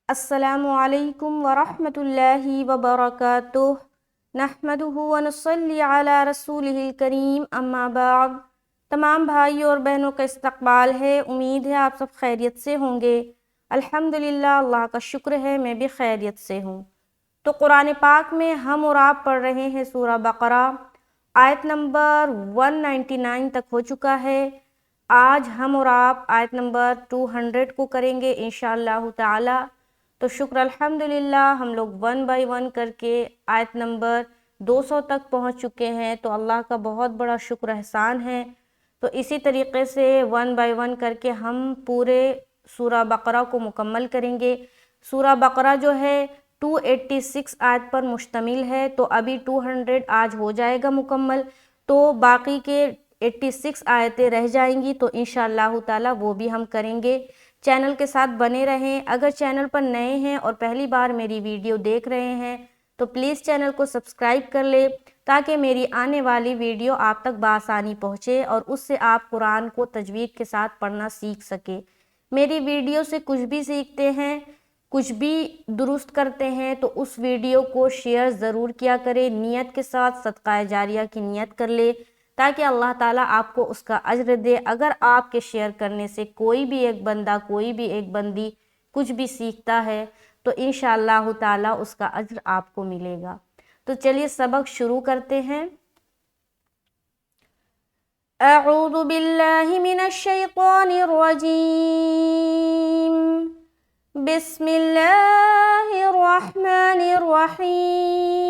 السلام علیکم ورحمۃ اللہ وبرکاتہ نحمدہ ونصلی علی رسولہ الکریم اما بعد۔ تمام بھائیوں اور بہنوں کا استقبال ہے، امید ہے آپ سب خیریت سے ہوں گے۔ الحمدللہ، اللہ کا شکر ہے میں بھی خیریت سے ہوں۔ تو قرآن پاک میں ہم اور آپ پڑھ رہے ہیں سورہ بقرہ، آیت نمبر 199 تک ہو چکا ہے۔ آج ہم اور آپ آیت نمبر 200 کو کریں گے انشاءاللہ تعالی۔ تو شکر الحمدللہ ہم لوگ 1 بائی 1 کر کے آیت نمبر 200 تک پہنچ چکے ہیں، تو اللہ کا بہت بڑا شکر احسان ہے۔ تو اسی طریقے سے 1 بائی 1 کر کے ہم پورے سورہ بقرہ کو مکمل کریں گے۔ سورہ بقرہ جو ہے 286 آیت پر مشتمل ہے، تو ابھی 200 آج ہو جائے گا مکمل، تو باقی کے 86 آیتیں رہ جائیں گی، تو انشاءاللہ تعالی وہ بھی ہم کریں گے۔ چینل کے ساتھ بنے رہیں۔ اگر چینل پر نئے ہیں اور پہلی بار میری ویڈیو دیکھ رہے ہیں تو پلیز چینل کو سبسکرائب کر لیں تاکہ میری آنے والی ویڈیو آپ تک بآسانی پہنچے اور اس سے آپ قرآن کو تجوید کے ساتھ پڑھنا سیکھ سکے۔ میری ویڈیو سے کچھ بھی سیکھتے ہیں، کچھ بھی درست کرتے ہیں، تو اس ویڈیو کو شیئر ضرور کیا کرے، نیت کے ساتھ صدقہ جاریہ کی نیت کر لے تاکہ اللہ تعالیٰ آپ کو اس کا اجر دے۔ اگر آپ کے شیئر کرنے سے کوئی بھی ایک بندہ، کوئی بھی ایک بندی کچھ بھی سیکھتا ہے تو انشاءاللہ تعالیٰ اس کا اجر آپ کو ملے گا۔ تو چلیے سبق شروع کرتے ہیں۔ اعوذ باللہ من الشیطان الرجیم، بسم اللہ الرحمن الرحیم۔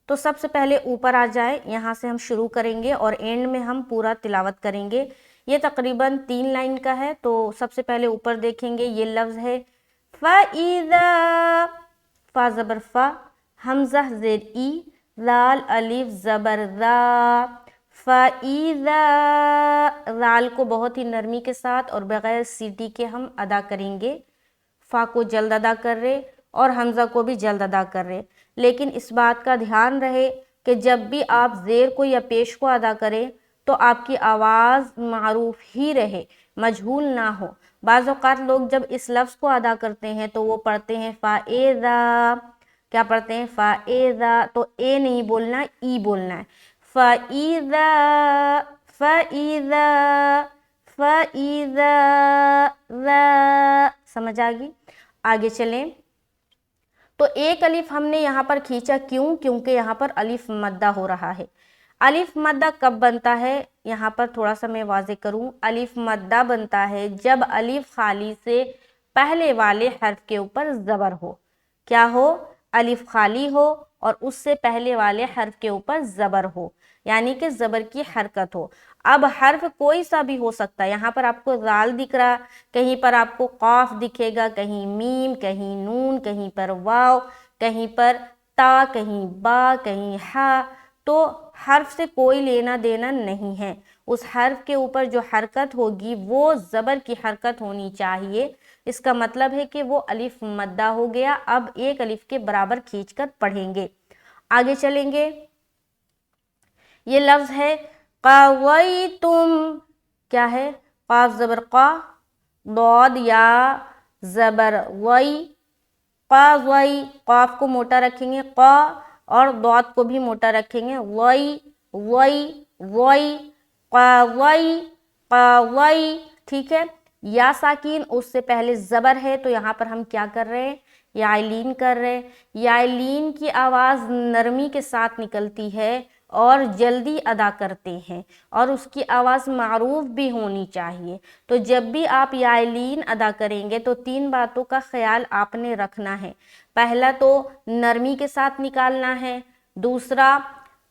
تو سب سے پہلے اوپر آ جائے، یہاں سے ہم شروع کریں گے اور اینڈ میں ہم پورا تلاوت کریں گے۔ یہ تقریباً 3 لائن کا ہے، تو سب سے پہلے اوپر دیکھیں گے، یہ لفظ ہے فَإِذَا، فا زبر فا، حمزہ زیر ای، ذال الف زبر ذا، فَإِذَا، ذال کو بہت ہی نرمی کے ساتھ اور بغیر سیٹی کے ہم ادا کریں گے۔ فا کو جلد ادا کر رہے اور حمزہ کو بھی جلد ادا کر رہے، لیکن اس بات کا دھیان رہے کہ جب بھی آپ زیر کو یا پیش کو ادا کریں تو آپ کی آواز معروف ہی رہے، مجہول نہ ہو۔ بعض اوقات لوگ جب اس لفظ کو ادا کرتے ہیں تو وہ پڑھتے ہیں فَإِذَا، کیا پڑھتے ہیں فَإِذَا، تو اے نہیں بولنا، ای بولنا ہے۔ فَإِذَا، فَإِذَا، فَإِذَا، ذا، سمجھ آگی؟ آگے چلیں۔ تو ایک الف ہم نے یہاں پر کھینچا، کیوں؟ کیونکہ یہاں پر الف مدہ ہو رہا ہے۔ الف مدہ کب بنتا ہے؟ یہاں پر تھوڑا سا میں واضح کروں، الف مدہ بنتا ہے جب الف خالی سے پہلے والے حرف کے اوپر زبر ہو۔ کیا ہو؟ الف خالی ہو اور اس سے پہلے والے حرف کے اوپر زبر ہو، یعنی کہ زبر کی حرکت ہو۔ اب حرف کوئی سا بھی ہو سکتا ہے، یہاں پر آپ کو ذال دکھ رہا، کہیں پر آپ کو قاف دکھے گا، کہیں میم، کہیں نون، کہیں پر واو، کہیں پر تا، کہیں با، کہیں ہا، تو حرف سے کوئی لینا دینا نہیں ہے۔ اس حرف کے اوپر جو حرکت ہوگی وہ زبر کی حرکت ہونی چاہیے، اس کا مطلب ہے کہ وہ الف مدہ ہو گیا۔ اب ایک الف کے برابر کھینچ کر پڑھیں گے، آگے چلیں گے۔ یہ لفظ ہے قَوَيْتُمْ، کیا ہے؟ قاف زبر قا، ضاد یا زبر وئی، قَوَي، قاف کو موٹا رکھیں گے قا، اور ضاد کو بھی موٹا رکھیں گے وئی، وئی، وئی، قَوَي، قَوَي، ٹھیک ہے؟ یا ساکین اس سے پہلے زبر ہے، تو یہاں پر ہم کیا کر رہے ہیں؟ یا لین کر رہے۔ یا لین کی آواز نرمی کے ساتھ نکلتی ہے اور جلدی ادا کرتے ہیں، اور اس کی آواز معروف بھی ہونی چاہیے۔ تو جب بھی آپ یا لین ادا کریں گے تو 3 باتوں کا خیال آپ نے رکھنا ہے۔ پہلا تو نرمی کے ساتھ نکالنا ہے، دوسرا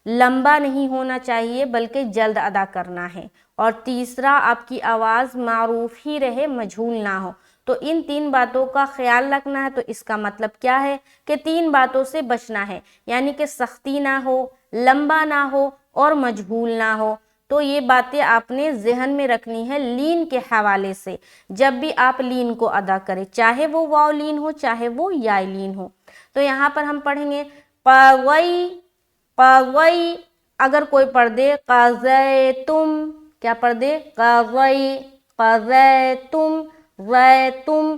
لمبا نہیں ہونا چاہیے بلکہ جلد ادا کرنا ہے، اور تیسرا آپ کی آواز معروف ہی رہے، مجہول نہ ہو۔ تو ان 3 باتوں کا خیال رکھنا ہے۔ تو اس کا مطلب کیا ہے کہ 3 باتوں سے بچنا ہے، یعنی کہ سختی نہ ہو، لمبا نہ ہو اور مجہول نہ ہو۔ تو یہ باتیں آپ نے ذہن میں رکھنی ہے لین کے حوالے سے، جب بھی آپ لین کو ادا کریں، چاہے وہ واو لین ہو چاہے وہ یا لین ہو۔ تو یہاں پر ہم پڑھیں گے قَوَي، قَوَي، اگر کوئی پڑھ دے قَضَيْتُمْ، کیا پڑھ دے؟ قَضَيْ، قَضَيْتُمْ، غَيْتُمْ،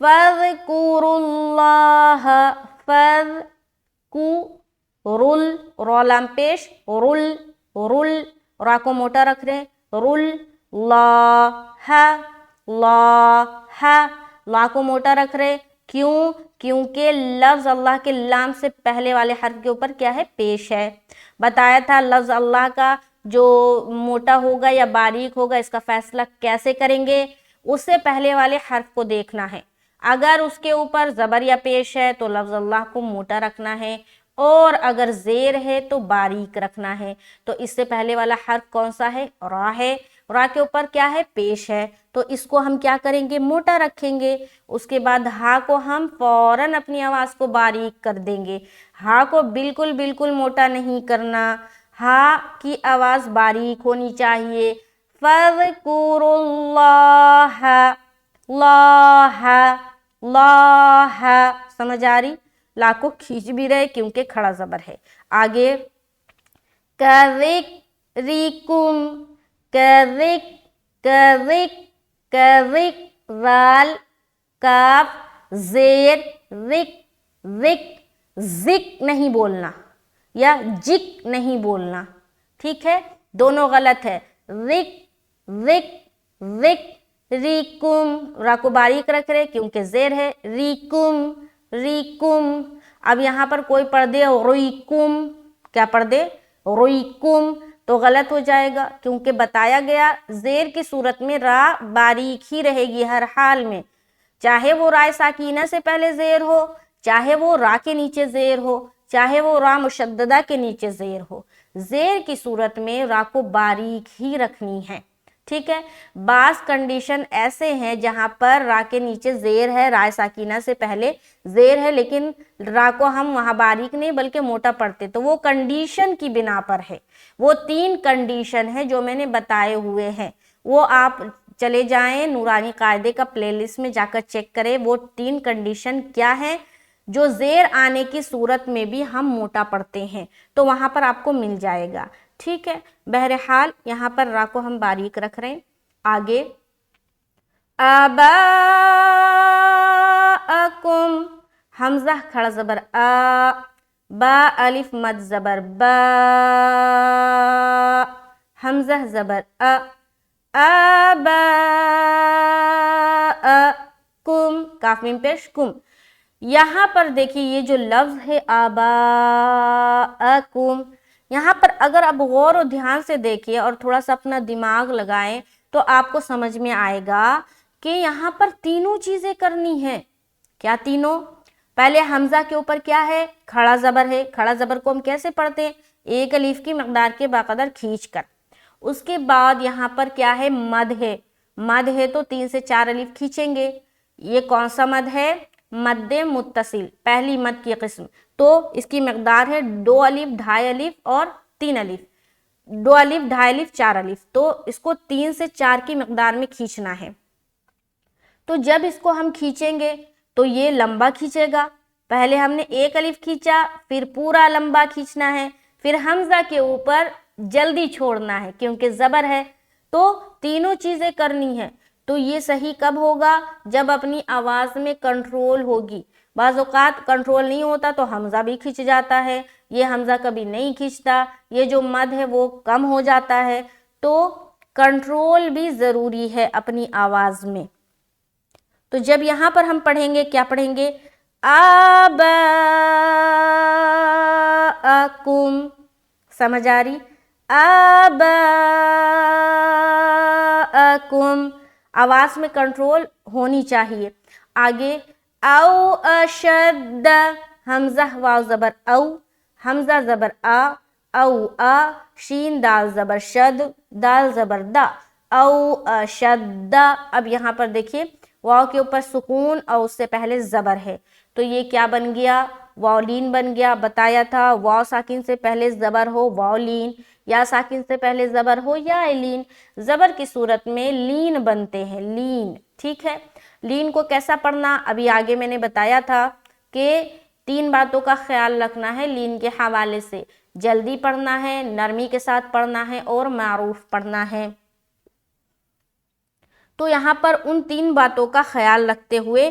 فذکراللہ، فذکرل، رو لام پیش، رل، رل، را کو موٹا رکھ رہے ہیں، رل، لاہ، لاہ، لا کو موٹا رکھ رہے، کیوں؟ کیونکہ لفظ اللہ کے لام سے پہلے والے حرف کے اوپر کیا ہے؟ پیش ہے۔ بتایا تھا لفظ اللہ کا جو موٹا ہوگا یا باریک ہوگا اس کا فیصلہ کیسے کریں گے؟ اس سے پہلے والے حرف کو دیکھنا ہے، اگر اس کے اوپر زبر یا پیش ہے تو لفظ اللہ کو موٹا رکھنا ہے، اور اگر زیر ہے تو باریک رکھنا ہے۔ تو اس سے پہلے والا حرف کون سا ہے؟ را ہے، را کے اوپر کیا ہے؟ پیش ہے، تو اس کو ہم کیا کریں گے؟ موٹا رکھیں گے۔ اس کے بعد ہا کو ہم فوراً اپنی آواز کو باریک کر دیں گے، ہا کو بالکل موٹا نہیں کرنا، ہا کی آواز باریک ہونی چاہیے۔ فَاذْكُرُوا اللَّهَ، لاہ، لاہ، سمجھ آ رہی؟ لا کو کھینچ بھی رہے کیونکہ کھڑا زبر ہے۔ آگے کَذِکْرِکُمْ، کَذِک، کَذِک، کَذِک، ذال، کاف، زیر، ذک، ذک، ذک نہیں بولنا یا جک نہیں بولنا، ٹھیک ہے؟ دونوں غلط ہے، ذک، ذک، ذک، ریکم، را کو باریک رکھ رہے کیونکہ زیر ہے، ریکم، ریکم۔ اب یہاں پر کوئی پڑھ دے رویکم، کیا پڑھ دے؟ رویکم، تو غلط ہو جائے گا، کیونکہ بتایا گیا زیر کی صورت میں را باریک ہی رہے گی ہر حال میں، چاہے وہ رائے ساکینہ سے پہلے زیر ہو، چاہے وہ را کے نیچے زیر ہو، چاہے وہ را مشددہ کے نیچے زیر ہو، زیر کی صورت میں را کو باریک ہی رکھنی ہے، ٹھیک ہے؟ بعض کنڈیشن ایسے ہیں جہاں پر را کے نیچے زیر ہے، رائے ساکینہ سے پہلے زیر ہے، لیکن را کو ہم وہاں باریک نہیں بلکہ موٹا پڑھتے، تو وہ کنڈیشن کی بنا پر ہے۔ وہ 3 کنڈیشن ہیں جو میں نے بتائے ہوئے ہیں، وہ آپ چلے جائیں نورانی قاعدے کا پلے لسٹ میں جا کر چیک کریں، وہ 3 کنڈیشن کیا ہیں جو زیر آنے کی صورت میں بھی ہم موٹا پڑھتے ہیں، تو وہاں پر آپ کو مل جائے گا، ٹھیک ہے؟ بہرحال یہاں پر را کو ہم باریک رکھ رہے ہیں۔ آگے آباءکم، حمزہ کھڑا زبر آ، با الف مد زبر با، حمزہ زبر آ، آباءکم، کاف میم پیش کم۔ یہاں پر دیکھیے یہ جو لفظ ہے آباءکم، یہاں پر اگر آپ غور و دھیان سے دیکھیں اور تھوڑا سا اپنا دماغ لگائیں تو آپ کو سمجھ میں آئے گا کہ یہاں پر تینوں چیزیں کرنی ہیں۔ کیا تینوں؟ پہلے حمزہ کے اوپر کیا ہے؟ کھڑا زبر ہے، کھڑا زبر کو ہم کیسے پڑھتے ہیں؟ ایک الف کی مقدار کے باقدر کھینچ کر۔ اس کے بعد یہاں پر کیا ہے؟ مد ہے، مد ہے تو 3 سے 4 الف کھینچیں گے۔ یہ کون سا مد ہے؟ مد متصل، پہلی مد کی قسم، تو اس کی مقدار ہے 2 الف، 2.5 الف اور 3 الف، 2 الف، 2.5 الف، 4 الف، تو اس کو 3 سے 4 کی مقدار میں کھینچنا ہے۔ تو جب اس کو ہم کھینچیں گے تو یہ لمبا کھینچے گا، پہلے ہم نے 1 الف کھینچا، پھر پورا لمبا کھینچنا ہے، پھر حمزہ کے اوپر جلدی چھوڑنا ہے کیونکہ زبر ہے، تو تینوں چیزیں کرنی ہے۔ تو یہ صحیح کب ہوگا؟ جب اپنی آواز میں کنٹرول ہوگی۔ بعض اوقات کنٹرول نہیں ہوتا تو حمزہ بھی کھنچ جاتا ہے، یہ حمزہ کبھی نہیں کھنچتا، یہ جو مد ہے وہ کم ہو جاتا ہے، تو کنٹرول بھی ضروری ہے اپنی آواز میں۔ تو جب یہاں پر ہم پڑھیں گے، کیا پڑھیں گے؟ آباءکم، سمجھ آ رہی؟ آباءکم، آواز میں کنٹرول ہونی چاہیے۔ آگے او اشد، حمزہ واو زبر او، حمزہ زبر آ، او آ، شین دال زبر شد، دال زبر دا، او اشد۔ اب یہاں پر دیکھیے واو کے اوپر سکون اور اس سے پہلے زبر ہے، تو یہ کیا بن گیا؟ واولین بن گیا۔ بتایا تھا واو ساکن سے پہلے زبر ہو واولین، یا ساکن سے پہلے زبر ہو یا لین، زبر کی صورت میں لین بنتے ہیں، لین، ٹھیک ہے؟ لین کو کیسا پڑھنا ابھی آگے میں نے بتایا تھا کہ 3 باتوں کا خیال رکھنا ہے لین کے حوالے سے، جلدی پڑھنا ہے، نرمی کے ساتھ پڑھنا ہے اور معروف پڑھنا ہے۔ تو یہاں پر ان 3 باتوں کا خیال رکھتے ہوئے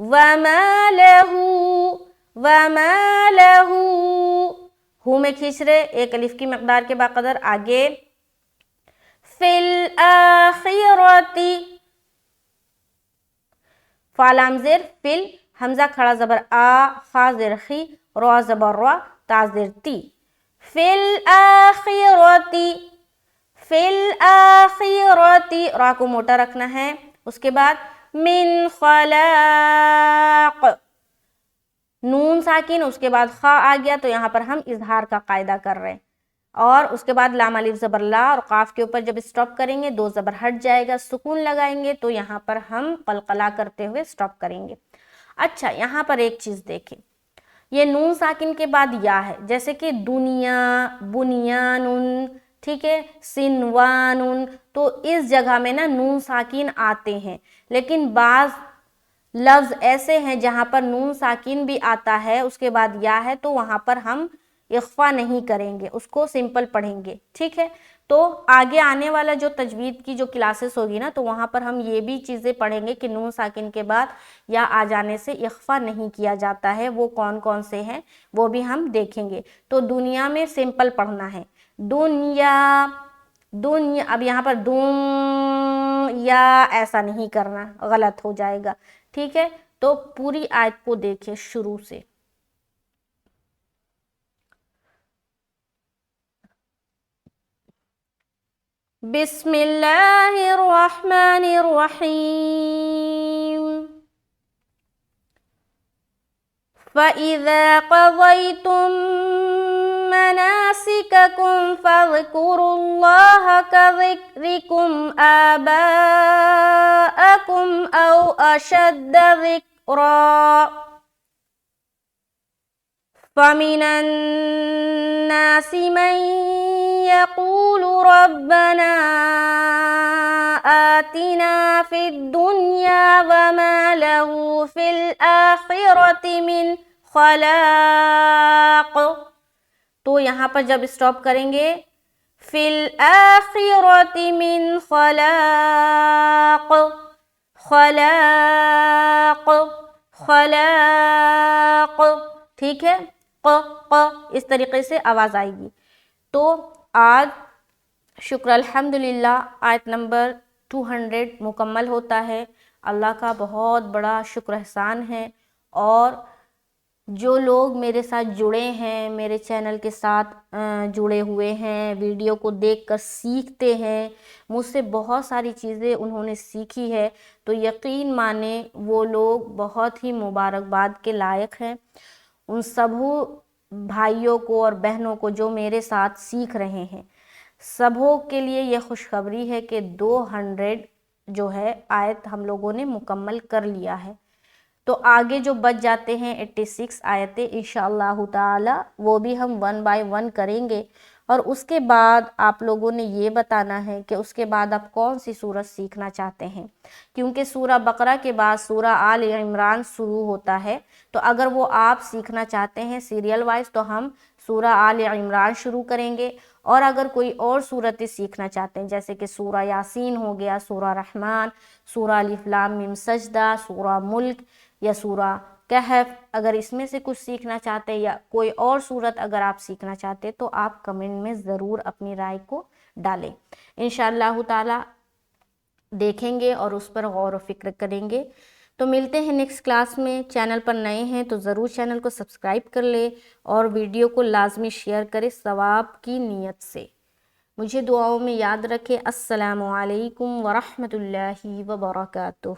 وما لہو، وما لہو، ہو میں کھینچ رہے ایک الف کی مقدار کے باقدر. آگے فی الآخرتی، فا لام زیر فل، حمزہ کھڑا زبر آ، خا زیر خی، را زبر را، تا زیر تی. فی الآخرتی، فی الآخرتی، را کو موٹا رکھنا ہے. اس کے بعد من خلاق، نون ساکن، اس کے بعد خا آ گیا تو یہاں پر ہم اظہار کا قاعدہ کر رہے ہیں. اور اس کے بعد لام الف زبر لا، اور قاف کے اوپر جب اسٹاپ کریں گے دو زبر ہٹ جائے گا، سکون لگائیں گے تو یہاں پر ہم قلقلہ کرتے ہوئے اسٹاپ کریں گے. اچھا یہاں پر ایک چیز دیکھیں، یہ نون ساکن کے بعد یا ہے، جیسے کہ دنیا، بنیان، ٹھیک ہے، سنوان، تو اس جگہ میں نا نون ساکن آتے ہیں. لیکن بعض لفظ ایسے ہیں جہاں پر نون ساکن بھی آتا ہے اس کے بعد یا ہے، تو وہاں پر ہم اخفا نہیں کریں گے، اس کو سمپل پڑھیں گے. ٹھیک ہے، تو آگے آنے والا جو تجوید کی جو کلاسز ہوگی نا تو وہاں پر ہم یہ بھی چیزیں پڑھیں گے کہ نون ساکن کے بعد یا آ جانے سے اخفا نہیں کیا جاتا ہے، وہ کون کون سے ہیں وہ بھی ہم دیکھیں گے. تو دنیا میں سمپل پڑھنا ہے، دنیا، دنیا. اب یہاں پر دون یا ایسا نہیں کرنا، غلط ہو جائے گا. ٹھیک ہے، تو پوری آیت کو دیکھیں شروع سے. بسم اللہ الرحمن الرحیم. فَإِذَا قَضَيْتُم مَّنَاسِكَكُمْ فَاذْكُرُوا اللَّهَ كَذِكْرِكُمْ آبَاءَكُمْ أَوْ أَشَدَّ ذِكْرًا. فَمِنَ النَّاسِ مَن يَقُولُ رَبَّنَا آتِنَا فِي الدُّنْيَا وَمَا لَهُ فِي الْآخِرَةِ مِنْ خَلَاقٍ. تو یہاں پر جب اسٹاپ کریں گے فِي الْآخِرَةِ مِنْ خَلَاقٍ، خلاق، خلاق. ٹھیک ہے، ق اس طریقے سے آواز آئے گی. تو آج شکر الحمدللہ آیت نمبر 200 مکمل ہوتا ہے. اللہ کا بہت بڑا شکر احسان ہے. اور جو لوگ میرے ساتھ جڑے ہیں، میرے چینل کے ساتھ جڑے ہوئے ہیں، ویڈیو کو دیکھ کر سیکھتے ہیں، مجھ سے بہت ساری چیزیں انہوں نے سیکھی ہے، تو یقین مانیں وہ لوگ بہت ہی مبارکباد کے لائق ہیں. ان سبھوں بھائیوں کو اور بہنوں کو جو میرے ساتھ سیکھ رہے ہیں، سبھوں کے لیے یہ خوشخبری ہے کہ 200 جو ہے آیت ہم لوگوں نے مکمل کر لیا ہے. تو آگے جو بچ جاتے ہیں 86 آیتیں انشاءاللہ تعالی وہ بھی ہم 1 بائی 1 کریں گے. اور اس کے بعد آپ لوگوں نے یہ بتانا ہے کہ اس کے بعد آپ کون سی سورت سیکھنا چاہتے ہیں، کیونکہ سورہ بقرہ کے بعد سورہ آل عمران شروع ہوتا ہے. تو اگر وہ آپ سیکھنا چاہتے ہیں سیریل وائز تو ہم سورہ آل عمران شروع کریں گے. اور اگر کوئی اور سورتیں سیکھنا چاہتے ہیں جیسے کہ سورہ یاسین ہو گیا، سورہ رحمان، سورہ الف لام میم سجدہ، سورہ ملک یا سورہ کہف، اگر اس میں سے کچھ سیکھنا چاہتے یا کوئی اور سورت اگر آپ سیکھنا چاہتے تو آپ کمنٹ میں ضرور اپنی رائے کو ڈالیں. انشاءاللہ تعالی دیکھیں گے اور اس پر غور و فکر کریں گے. تو ملتے ہیں نیکسٹ کلاس میں. چینل پر نئے ہیں تو ضرور چینل کو سبسکرائب کر لیں اور ویڈیو کو لازمی شیئر کریں ثواب کی نیت سے. مجھے دعاؤں میں یاد رکھیں. السلام علیکم ورحمۃ اللہ وبرکاتہ.